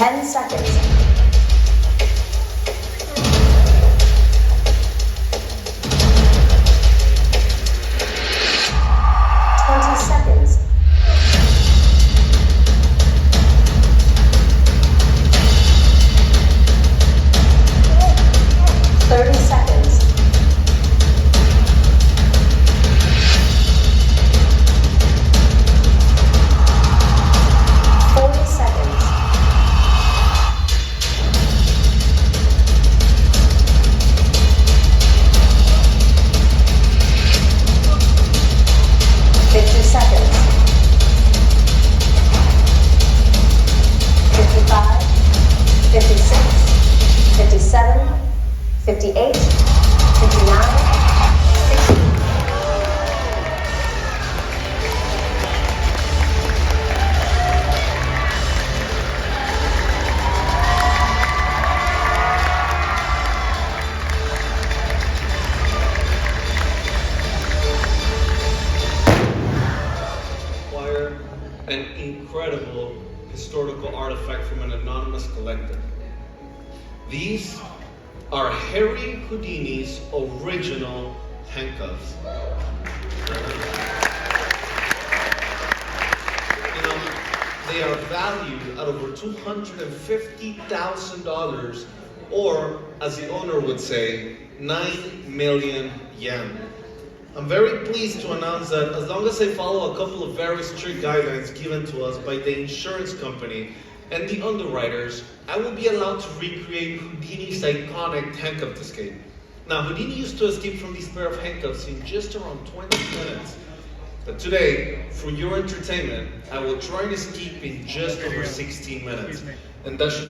10 seconds. 20 seconds. 30 seconds. 40 seconds. 50 seconds. 55, 56, 57, 58, 59, 60. Acquire an incredible historical artifact from an anonymous collector. These are Harry Houdini's original handcuffs. You know, they are valued at over $250,000, or as the owner would say, 9 million yen. I'm very pleased to announce that as long as I follow a couple of very strict guidelines given to us by the insurance company and the underwriters, I will be allowed to recreate Houdini's iconic handcuff escape. Now, Houdini used to escape from this pair of handcuffs in just around 20 minutes. But today, for your entertainment, I will try and escape in just over 16 minutes. And that should